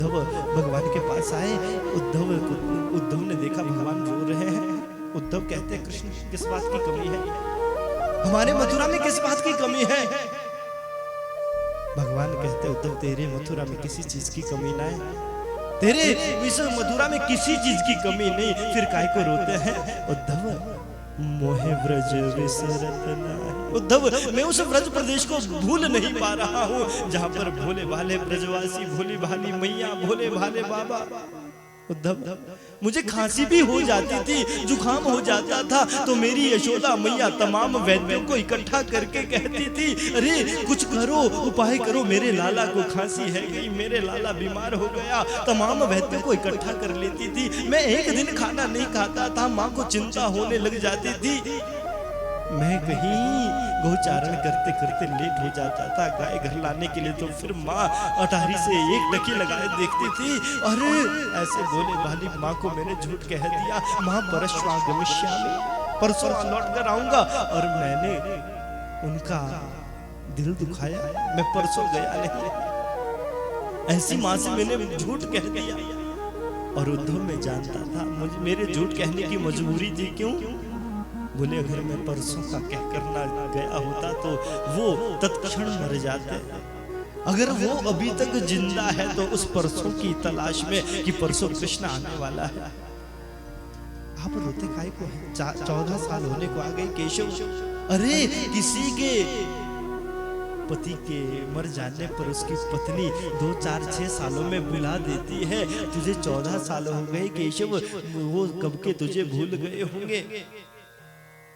उद्धव भगवान के पास आए। उद्धव ने देखा भगवान रो रहे हैं। उद्धव कहते हैं कृष्ण किस बात की कमी है, हमारे मथुरा में किस बात की कमी है। भगवान कहते उद्धव तेरे मथुरा में किसी चीज की कमी ना है, तेरे इस मथुरा में किसी चीज की कमी नहीं, फिर काय को रोते हैं। उद्धव मोहे ब्रज विसरत नाहि। उद्धव मैं उस ब्रज प्रदेश को भूल नहीं पा रहा हूँ जहाँ पर भोले भाले ब्रजवासी, भोली भाली मैया, भोले भाले बाबा। उद्धव मुझे खांसी भी हो जाती थी, जुकाम हो जाता था, तो मेरी यशोदा मैया तमाम वैद्यों को इकट्ठा करके कहती थी अरे कुछ करो, उपाय करो, मेरे लाला को खांसी है गई, मेरे लाला बीमार हो गया। तमाम वैद्यों को इकट्ठा कर लेती थी। मैं एक दिन खाना नहीं खाता था, माँ को चिंता होने लग जाती थी। मैं कहीं गौचारण करते करते लेट हो जाता था गाय घर लाने के लिए, तो फिर माँ अटारी से एक डकी लगाए देखती थी। अरे ऐसे बोले भाली माँ को मैंने झूठ कह दिया, माँ परश्वागमिष्यामि, परसों लौट कर आऊंगा, और मैंने उनका दिल दुखाया, मैं परसों गया नहीं। ऐसी माँ से मैंने झूठ कह दिया। और उद्धव में जानता था मुझे मेरे झूठ कहने की मजबूरी थी। क्यों? बोले अगर मैं परसों का कह करना गया होता तो वो तत्क्षण मर जाते, अगर वो अभी तक जिंदा है तो उस परसों की तलाश में कि परसों कृष्ण आने वाला है। आप रोते काहे को है? 14 साल होने को आ गए केशव। अरे किसी के पति के मर जाने पर उसकी पत्नी 2, 4, 6 सालों में बुला देती है, तुझे 14 साल हो गए केशव, वो कब के तुझे भूल गए होंगे।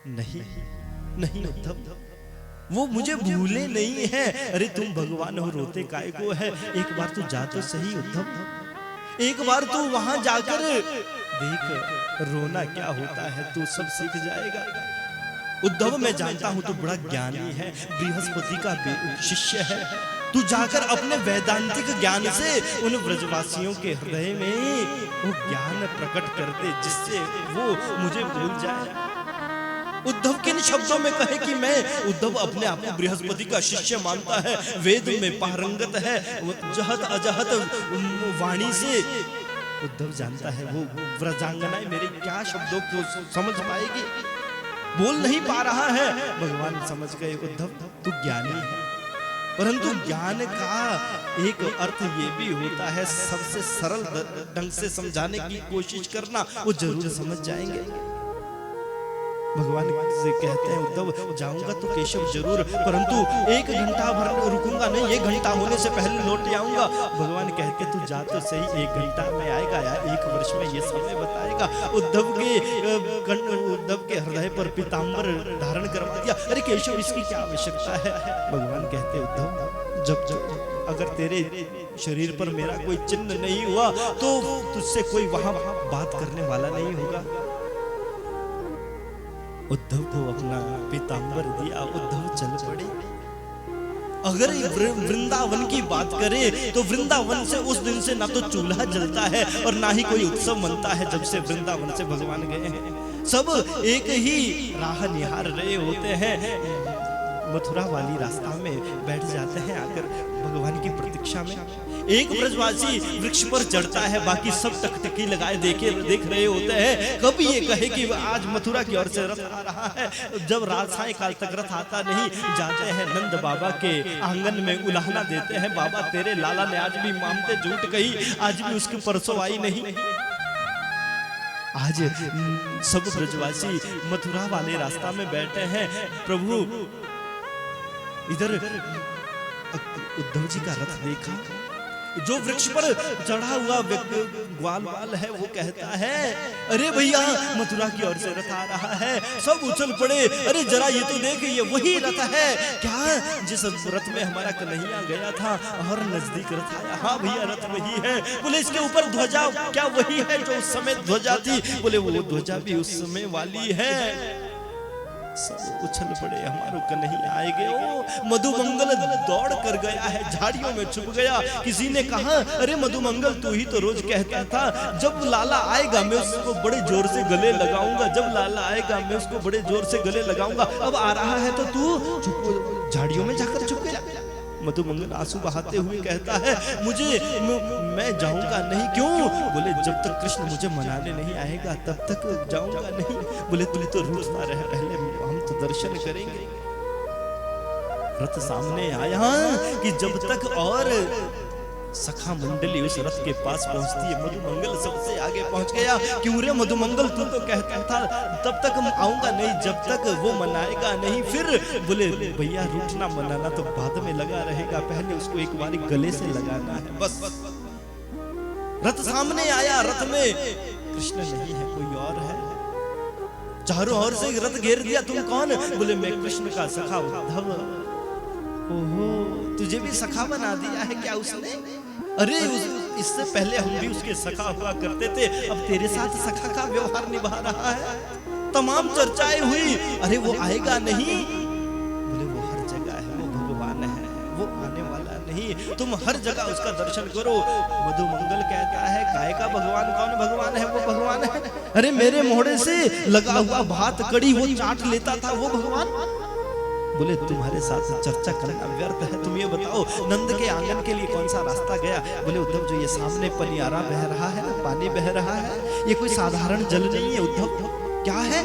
नहीं नहीं उद्धव, वो मुझे भूले नहीं है। अरे तुम भगवान हो, रोते काय को है? एक बार तू जा तो सही उद्धव, एक बार तू वहां जाकर देख रोना क्या होता है, तू सब सीख जाएगा। उद्धव मैं जानता हूं तू बड़ा ज्ञानी है, बृहस्पति का शिष्य है, तू जाकर अपने वैदांतिक ज्ञान से उन ब्रजवासियों के हृदय में वो ज्ञान प्रकट कर दे जिससे वो मुझे भूल जाए। उद्धव किन शब्दों में कहे कि मैं, उद्धव अपने आप को बृहस्पति का शिष्य मानता है, वेद में पारंगत है, जहत अजहत वाणी से उद्धव जानता है वो व्रजांगनाएं मेरे क्या शब्दों को समझ पाएगी, बोल नहीं पा रहा है। भगवान समझ गए उद्धव तू ज्ञानी है, परंतु ज्ञान का एक अर्थ ये भी होता है सबसे सरल ढंग से समझाने की कोशिश करना, वो जरूर समझ जाएंगे। भगवान से कहते हैं उद्धव जाऊंगा तो केशव जरूर, परंतु 1 घंटा भर रुकूंगा नहीं, 1 घंटा होने से पहले लौट आऊंगा। भगवान कहते तू जा तो सही, 1 घंटा में आएगा या 1 वर्ष में ये समय बताएगा। उद्धव के हृदय पर पीतांबर धारण करवा दिया। अरे केशव इसकी क्या आवश्यकता है? भगवान कहते उद्धव जब अगर तेरे शरीर पर मेरा कोई चिन्ह नहीं हुआ तो तुझसे कोई वहां बात करने वाला नहीं होगा। उद्धव को अपना पीतांबर दिया, उद्धव चल पड़े। अगर वृंदावन की बात करें तो वृंदावन से उस दिन से ना तो चूल्हा जलता है और ना ही कोई उत्सव मनता है। जब से वृंदावन से भगवान गए हैं सब एक ही राह निहार रहे होते हैं, मथुरा वाली रास्ता में बैठ जाते हैं आकर भगवान की प्रतीक्षा में। एक ब्रजवासी वृक्ष पर चढ़ता है, बाकी सब टकटकी लगाए देख रहे होते हैं कब ये कहे कि आज मथुरा की ओर से रथ आ रहा है। जब रात साय काल तक रथ आता नहीं, जाते हैं नंद बाबा के आंगन में उलाहना देते हैं, बाबा तेरे लाला ने आज भी मामते झूठ कही, आज भी उसकी परसों आई नहीं। आज सब ब्रजवासी मथुरा वाले रास्ता में बैठे हैं। प्रभु इधर उद्धव जी का रथ देखा, जो वृक्ष पर चढ़ा हुआ ग्वाल वाल है वो कहता है अरे भैया मथुरा की ओर से रथ आ रहा है। सब उछल पड़े, अरे जरा ये तो देख, ये वही रथ है क्या जिस रथ में हमारा कन्हैया गया था और नजदीक रथ आया। हाँ भैया रथ वही है। बोले इसके ऊपर ध्वजा क्या वही है जो उस समय ध्वजा थी? बोले वो ध्वजा भी उस समय वाली है। सब उछल पड़े, हमारो कन्हैया आएगे। ओ मधुमंगल दौड़ कर गया है, झाड़ियों में छुप गया। किसी ने कहा अरे मधुमंगल तू ही तो रोज कहता था जब लाला आएगा मैं उसको बड़े जोर से गले लगाऊंगा, जब लाला आएगा मैं उसको बड़े जोर से गले लगाऊंगा। अब आ रहा है तो तू झाड़ियों में जाकर छुप गया। मधुमंगल आंसू बहाते हुए कहता है मैं जाऊंगा नहीं। क्यों? बोले जब तक कृष्ण मुझे मनाने नहीं आएगा तब तक जाऊंगा नहीं। बोले तुम तो रूठता रहे, पहले हम तो दर्शन करेंगे। रथ सामने आया कि जब तक और सखा मंडली उस रथ के पास पहुंचती है, मधुमंगल सबसे आगे पहुंच गया। क्यों रे मधुमंगल, तू तो कहता था तब तक आऊंगा नहीं जब तक वो मनाएगा नहीं। फिर बोले भैया रूठना मनाना तो बाद में लगा रहेगा, पहले उसको एक बार गले से लगाना है बस। रथ सामने आया, रथ में कृष्ण नहीं है, कोई और है। चारों ओर से रथ घेर दिया। तुम कौन? बोले मैं कृष्ण का सखा उद्धव। ओहो, तुझे भी सखा बना दिया है क्या उसने? अरे इससे पहले हम भी उसके सखा हुआ करते थे, अब तेरे साथ सखा का व्यवहार निभा रहा है। तमाम चर्चाएं हुई, अरे वो आएगा नहीं। बोले वो हर जगह है, वो भगवान है, वो आने वाला नहीं, तुम हर जगह उसका दर्शन करो। मधुमंगल कहता है काय का भगवान? कौन भगवान है? वो भगवान है, अरे मेरे मोहड़े से लगा हुआ भात कड़ी वो चाट लेता था, वो भगवान। बोले तुम्हारे साथ चर्चा करना व्यर्थ है, तुम ये बताओ नंद के आंगन के लिए कौन सा रास्ता गया? बोले उद्धव जो ये सामने पनियारा बह रहा है ना, पानी बह रहा है, ये कोई साधारण जल नहीं है उद्धव। क्या है?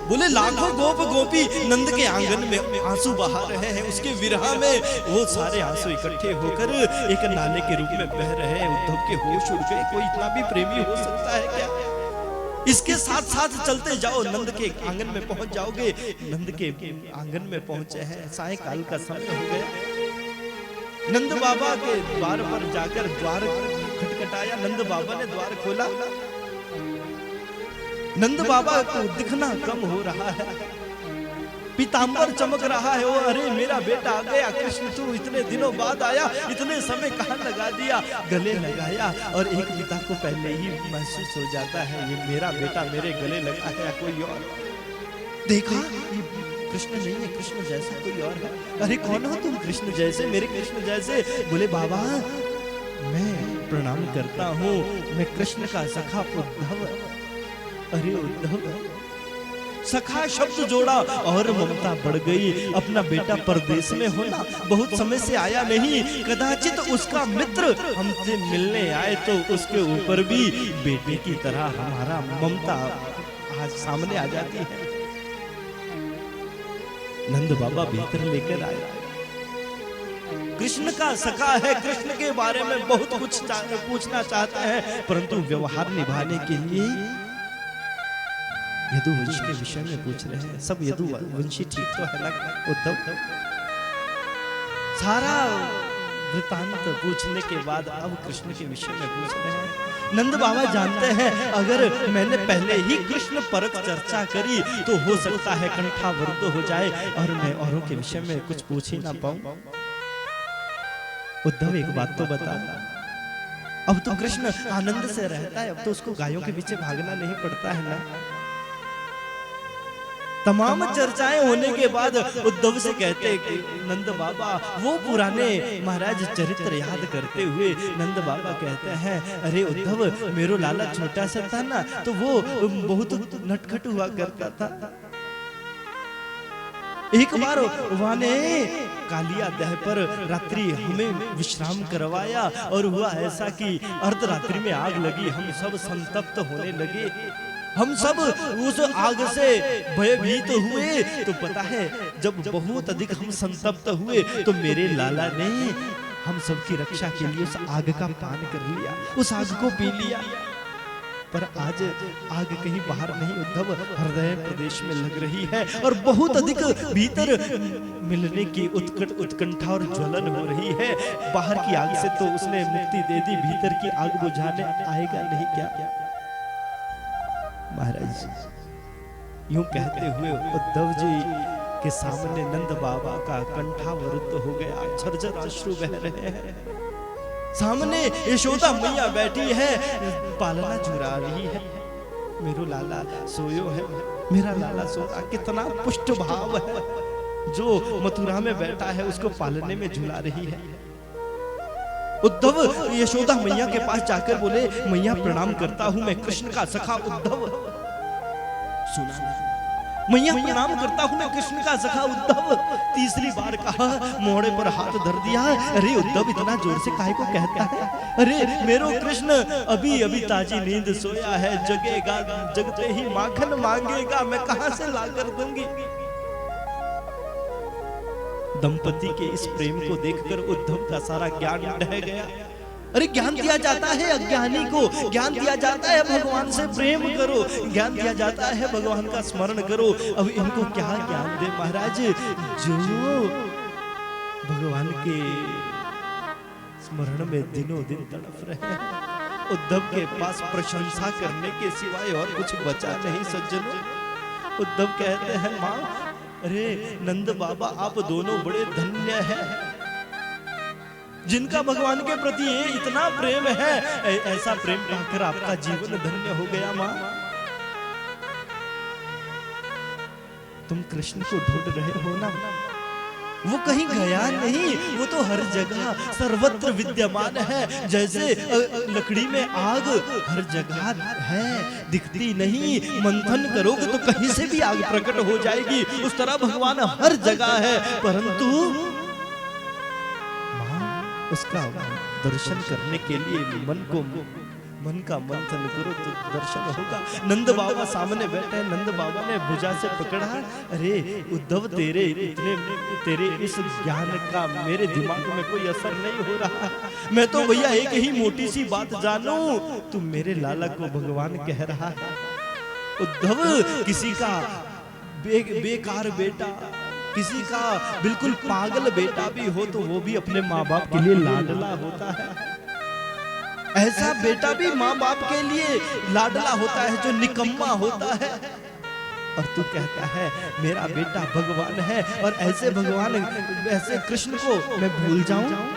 बोले लाखों गोप गोपी नंद के आंगन में आंसू बहा रहे हैं, उसके विरह में वो सारे आंसू इकट्ठे होकर एक नाले के रूप में बह रहे हैं। उद्धव के होश उड़ गए, कोई इतना भी प्रेमी हो सकता है क्या? इसके साथ साथ चलते जाओ, नंद के आंगन में पहुंच जाओगे। नंद के आंगन में पहुंचे हैं, सायंकाल का समय हो गया। नंद बाबा के द्वार पर जाकर द्वार खटखटाया, नंद बाबा ने द्वार खोला। नंद बाबा को दिखना कम हो रहा है, पीतांबर चमक रहा है। वो अरे मेरा बेटा आ गया कृष्ण, तू इतने दिनों बाद आया, इतने समय कहाँ लगा दिया? गले लगाया और एक पिता को पहले ही महसूस हो जाता है ये मेरा बेटा मेरे गले लगा है, कोई और। देखा ये कृष्ण नहीं है, कृष्ण जैसा कोई और है। अरे कौन हो तुम? कृष्ण जैसे, मेरे कृष्ण जैसे। बोले बाबा मैं प्रणाम करता हूँ, मैं कृष्ण का सखा उद्धव। अरे उद्धव, सखा शब्द जोड़ा और ममता बढ़ गई। अपना बेटा परदेश में होना, बहुत समय से आया नहीं, कदाचित उसका मित्र हमसे मिलने आए तो उसके ऊपर भी बेटे की तरह हमारा ममता आज सामने आ जाती है। नंद बाबा भीतर लेकर आए। कृष्ण का सखा है, कृष्ण के बारे में बहुत कुछ पूछना चाहता है, परंतु व्यवहार निभाने के लिए यदुवंश के विषय में पूछ रहे हैं। सब यदुवंशी ठीक तो है ना उद्धव? सारा वृतांत पूछने के बाद अब कृष्ण के विषय में पूछ रहे हैं। नंद बाबा जानते हैं अगर मैंने पहले ही कृष्ण परक चर्चा करी तो हो सकता है कंठावरुद्ध हो जाए और मैं औरों के विषय में कुछ पूछ ही ना पाऊं। उद्धव एक बात तो बता, अब तो कृष्ण आनंद से रहता है, अब तो उसको गायों के पीछे भागना नहीं पड़ता है ना। तमाम चर्चाएं होने के बाद उद्धव से कहते कि नंद बाबा वो पुराने महाराज चरित्र याद करते हुए नंद बाबा कहते हैं अरे उद्धव मेरो लाला छोटा सा था ना तो वो बहुत नटखट हुआ करता था। एक बार वहां ने कालिया दह पर रात्रि हमें विश्राम करवाया और हुआ ऐसा कि अर्धरात्रि में आग लगी, हम सब संतप्त होने लगे। हम सब उस आग से भयभीत हुए। तो पता है जब बहुत अधिक हम संतप्त हुए तो मेरे लाला ने हम सबकी रक्षा के लिए उस आग का पान कर लिया, उस आग को पी लिया। पर आज आग कहीं बाहर नहीं उद्धव, हृदय प्रदेश में लग रही है और बहुत अधिक भीतर मिलने की उत्कंठा और ज्वलन हो रही है। बाहर की आग से तो उसने मुक्ति दे दी, भीतर की आग बुझाने आएगा नहीं क्या? महाराज यूं कहते हुए उद्धव जी के सामने नंद बाबा का कंठावरुद्ध हो गया, झरझर अश्रु बह रहे हैं। सामने यशोदा मैया बैठी है, पालना चुरा रही है। मेरो लाला सोयो है, मेरा लाला सोता। कितना पुष्ट भाव है, जो मथुरा में बैठा है उसको पालने में झुला रही है। उद्धव यशोदा मैया के पास जाकर बोले मैया प्रणाम करता हूं, मैं कृष्ण का सखा उद्धव। सुना मैया प्रणाम करता हूं मैं कृष्ण का सखा उद्धव। तीसरी बार कहा, मोड़े पर हाथ धर दिया। अरे उद्धव इतना जोर से काहे को कहता है? अरे मेरो कृष्ण अभी अभी ताजी नींद सोया है, जगेगा जगते ही माखन मांगेगा, मैं कहां से ला कर दूंगी। दंपति के इस प्रेम को देखकर उद्धव का सारा ज्ञान ढह गया। अरे ज्ञान दिया जाता है अज्ञानी को, ज्ञान दिया जाता है भगवान से प्रेम करो, ज्ञान दिया जाता है भगवान का स्मरण करो। अब इनको क्या ज्ञान दे महाराज, जो भगवान के स्मरण में दिनों दिन तड़प रहे। उद्धव के पास प्रशंसा करने के सिवाय और कुछ बचा नहीं सज्जनों। उद्धव कहते हैं, माँ अरे नंद बाबा आप दोनों बड़े धन्य हैं, जिनका भगवान के प्रति इतना प्रेम है। ऐसा प्रेम पाकर आपका जीवन धन्य हो गया। माँ तुम कृष्ण को ढूंढ रहे हो ना, वो कहीं गया नहीं, वो तो हर जगह सर्वत्र विद्यमान है। जैसे लकड़ी में आग हर जगह है, दिखती नहीं, मंथन करोगे तो कहीं से भी आग प्रकट हो जाएगी। उस तरह भगवान हर जगह है, परंतु उसका दर्शन करने के लिए मन का मंथन करो तो दर्शन होगा। नंद बाबा सामने बैठे, नंद बाबा ने भुजा से पकड़ा। अरे उद्धव तेरे इस ज्ञान का मेरे दिमाग में कोई असर नहीं हो रहा। मैं तो भैया एक ही मोटी सी बात जानू, तू मेरे लाला को भगवान कह रहा है। उद्धव किसी का बेकार बेटा, किसी का बिल्कुल पागल बेटा भी हो तो वो भी अपने माँ बाप के लिए लाडला होता है। ऐसा बेटा भी माँ बाप के लिए लाडला होता है जो निकम्मा होता है। और तू कहता है मेरा बेटा भगवान है, और ऐसे भगवान ऐसे कृष्ण को मैं भूल जाऊं?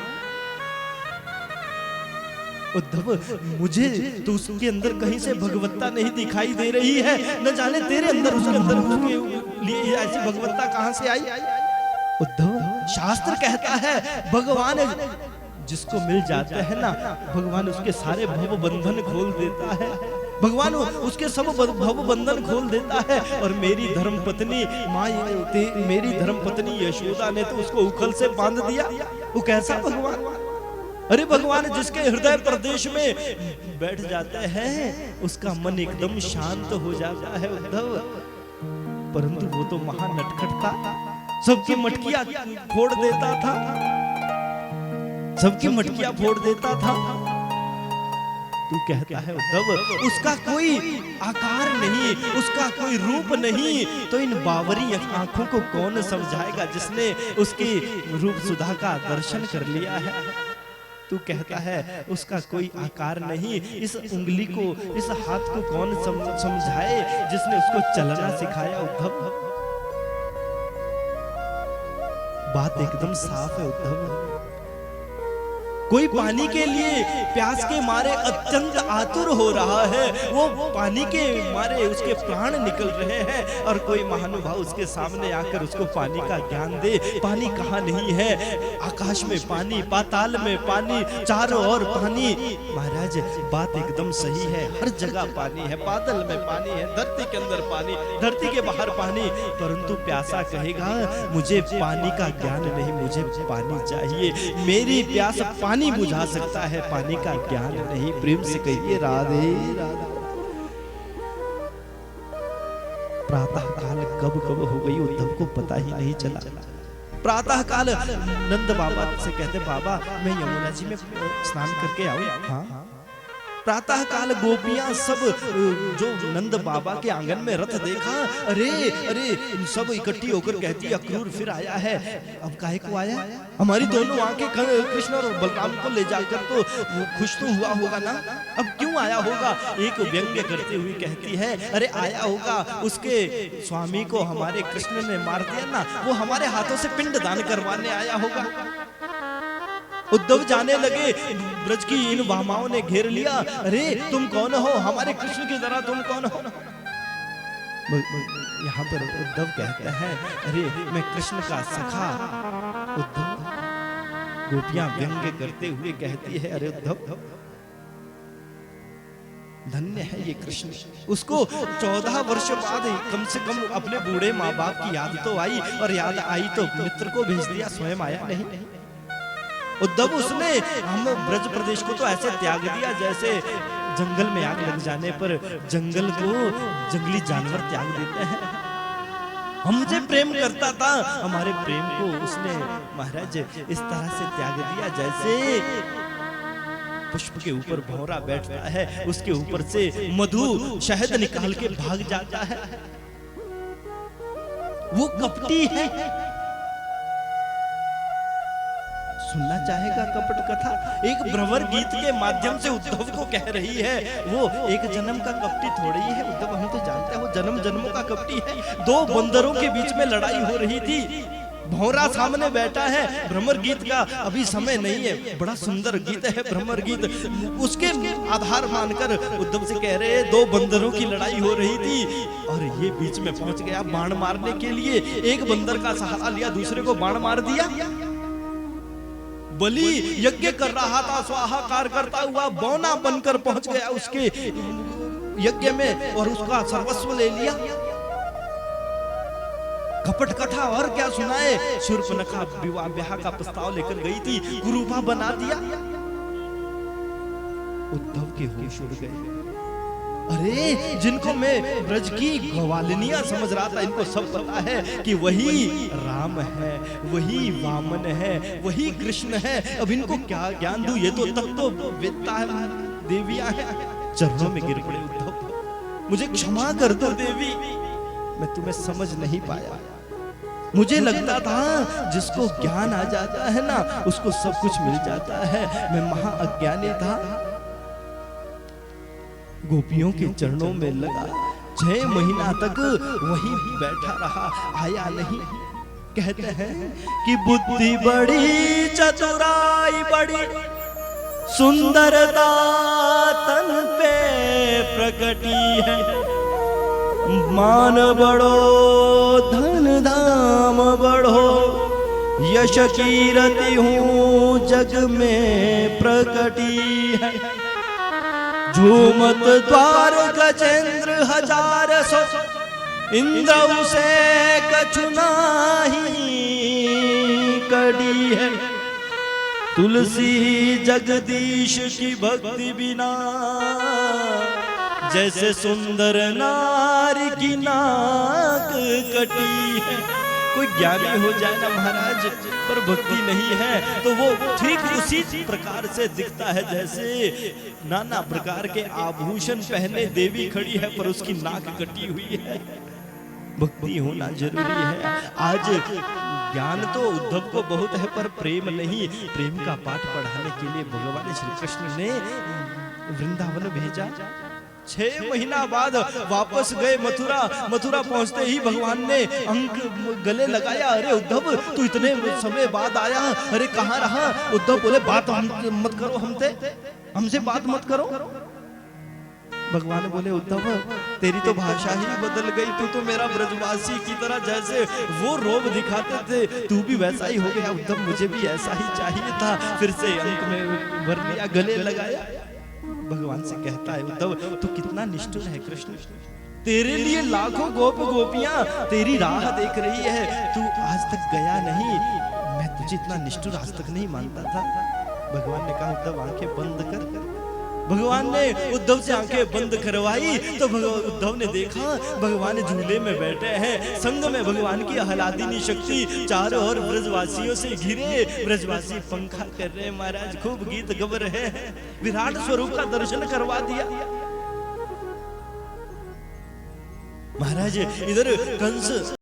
उद्धव मुझे तो उसके अंदर कहीं से भगवत्ता नहीं दिखाई दे रही है, न जाने तेरे अंदर उसके लिए ऐसी भगवत्ता कहां से आई। उद्धव शास्त्र कहता है भगवान जिसको मिल जाते हैं ना, भगवान उसके सारे भव बंधन खोल देता है। भगवान उसके सब भव बंधन खोल देता है। और मेरी धर्मपत्नी मेरी धर्मपत्नी यशोदा ने तो उसको उखल से बांध दिया। वो कैसा भगवान? अरे भगवान जिसके हृदय प्रदेश में बैठ जाते हैं उसका मन एकदम शांत हो जाता है उद्धव। परंतु वो तो महान नटखट था, सबकी मटकियां फोड़ देता था, सबकी मटकियां फोड़ देता था। तू कहता है उद्धव उसका कोई आकार नहीं, उसका कोई रूप नहीं, तो इन बावरी आंखों को कौन समझाएगा जिसने उसकी रूप सुधा का दर्शन कर लिया है। तू कहता है उसका कोई आकार नहीं, इस उंगली को, इस हाथ को कौन समझाए जिसने उसको चलना सिखाया। उद्धव बात एकदम साफ है उद्धव। कोई पानी के लिए प्यास के मारे अत्यंत आतुर हो रहा है, वो पानी के मारे उसके प्राण निकल रहे हैं, और कोई महानुभाव उसके सामने आकर उसको पानी का ज्ञान दे। पानी कहाँ नहीं है, आकाश में पानी, पाताल में पानी, चारों ओर पानी। महाराज बात एकदम सही है, हर जगह पानी है, बादल में पानी है, धरती के अंदर पानी, धरती के बाहर पानी। परंतु प्यासा कहेगा मुझे पानी का ज्ञान नहीं, मुझे पानी चाहिए। मेरी प्यास पानी बुझा सकता है, पानी का ज्ञान नहीं। प्रेम से कहिए राधे राधे। प्रातः काल कब हो गई उद्धव को पता ही नहीं चला। प्रातः काल नंद बाबा से कहते बाबा मैं यमुना जी में स्नान करके आऊं। हाँ प्रातः काल गोपियां सब जो नंद बाबा के आंगन में रथ देखा, अरे अरे सब इकट्ठी होकर कहती अक्रूर फिर आया है। अब काहे को आया? हमारी दोनों आंखें कृष्ण और बलराम को ले जाकर तो वो खुश तो हुआ होगा ना, अब क्यों आया होगा? एक व्यंग्य करते हुए कहती है अरे आया होगा उसके स्वामी को हमारे कृष्ण ने मार दिया ना, वो हमारे हाथों से पिंड दान करवाने आया होगा। उद्धव जाने लगे, ब्रज की इन भामाओं ने घेर लिया। अरे तुम कौन हो? हमारे कृष्ण की तरह तुम कौन हो? यहाँ पर उद्धव कहते हैं अरे मैं कृष्ण का सखा। उद्धव गोपियां व्यंग्य करते हुए कहती है अरे उद्धव धन्य है ये कृष्ण। उसको 14 वर्ष बाद कम से कम अपने बूढ़े माँ बाप की याद तो आई, और याद आई तो मित्र को भेज दिया, स्वयं आया नहीं। उद्धव उसने हम ब्रज प्रदेश को तो ऐसे त्याग दिया जैसे जंगल में आग लग जाने पर जंगल को जंगली जानवर त्याग देते हैं। हमसे प्रेम करता था, हमारे प्रेम को उसने महाराज इस तरह से त्याग दिया जैसे पुष्प के ऊपर भौरा बैठता है, उसके ऊपर से मधु शहद निकाल के भाग जाता है। वो कपटी है। सुनना चाहेगा कपट कथा? एक भ्रमर गीत के माध्यम से उद्धव को कह रही है, वो एक जन्म का कपटी थोड़ी ही है उद्धव, हम तो जानते हैं वो जन्म जन्मों का कपटी है। दो बंदरों के बीच में लड़ाई हो रही थी, भौरा सामने बैठा है। भ्रमर गीत का अभी समय नहीं है, बड़ा सुंदर गीत है भ्रमर गीत। उसके आधार मानकर उद्धव से कह रहे हैं, दो बंदरों की लड़ाई हो रही थी और ये बीच में पहुंच गया बाण मारने के लिए। एक बंदर का सहारा लिया, दूसरे को बाण मार दिया। बलि यज्ञ कर रहा था, स्वाहाकार करता हुआ बौना बनकर पहुंच गया उसके यज्ञ में और उसका सर्वस्व ले लिया। कपट कथा और क्या सुनाए? शूर्पणखा विवाह ब्याह का प्रस्ताव लेकर गई थी, कुरूपा बना दिया। उद्धव के होश उड़ गए। अरे जिनको मैं ब्रज की ग्वालिनियां समझ रहा था, इनको सब पता है कि वही राम है, वही वामन है, वही कृष्ण है। अब इनको क्या ज्ञान दूं? ये तो तत्ववेत्ता है, देवियां हैं। चरणों में गिर पड़े उद्धव, मुझे क्षमा कर दो देवी, मैं तुम्हें समझ नहीं पाया। मुझे लगता था जिसको ज्ञान आ जाता है ना उसको सब कुछ मिल जाता है, मैं महा अज्ञानी था। गोपियों के चरणों में लगा, 6 महीना तक वहीं बैठा रहा, आया नहीं। कहते हैं कि बुद्धि बड़ी, चतुराई बड़ी, सुंदरता तन पे प्रकटी है। मान बड़ो, धन धाम बड़ो, यश कीरति हूँ जग में प्रकटी है। झूमत द्वार गजेंद्र 1000 इंद्र से कछु नाही कड़ी है। तुलसी जगदीश की भक्ति बिना, जैसे सुंदर नारी की नाक कटी है। कोई ज्ञानी हो जाए ना महाराज पर भक्ति नहीं है तो वो ठीक उसी प्रकार से दिखता है जैसे नाना प्रकार के आभूषण पहने देवी खड़ी है पर उसकी नाक कटी हुई है। भक्ति होना जरूरी है। आज ज्ञान तो उद्धव को बहुत है पर प्रेम नहीं। प्रेम का पाठ पढ़ाने के लिए भगवान श्री कृष्ण ने वृंदावन भेजा। 6 महीना बाद वापस गए मथुरा। मथुरा पहुंचते ही भगवान ने अंक गले लगाया। अरे उद्धव तू इतने समय बाद आया, अरे कहाँ रहा? उद्धव बोले बात मत करो, हमसे बात मत करो। भगवान बोले उद्धव तेरी तो भाषा ही बदल गई, तू तो मेरा ब्रजवासी की तरह जैसे वो रोब दिखाते थे तू भी वैसा ही हो गया। उद्धव मुझे भी ऐसा ही चाहिए था। फिर से अंक में भर लिया, गले लगाया। भगवान से कहता है उद्धव तू कितना निष्ठुर है कृष्ण, तेरे लिए लाखों गोप गोपियां तेरी राह देख रही है, तू आज तक गया नहीं। मैं तुझे इतना निष्ठुर आज तक नहीं मानता था। भगवान ने कहा उद्धव आंखें बंद कर। भगवान ने उद्धव से आंखें बंद करवाई तो उद्धव ने देखा भगवान झूले में बैठे हैं। संग में भगवान की आह्लादिनी शक्ति चारों ओर ब्रजवासियों से घिरे। ब्रजवासी पंखा कर रहे हैं महाराज, खूब गीत गब रहे हैं। विराट स्वरूप का दर्शन करवा दिया महाराज। इधर कंस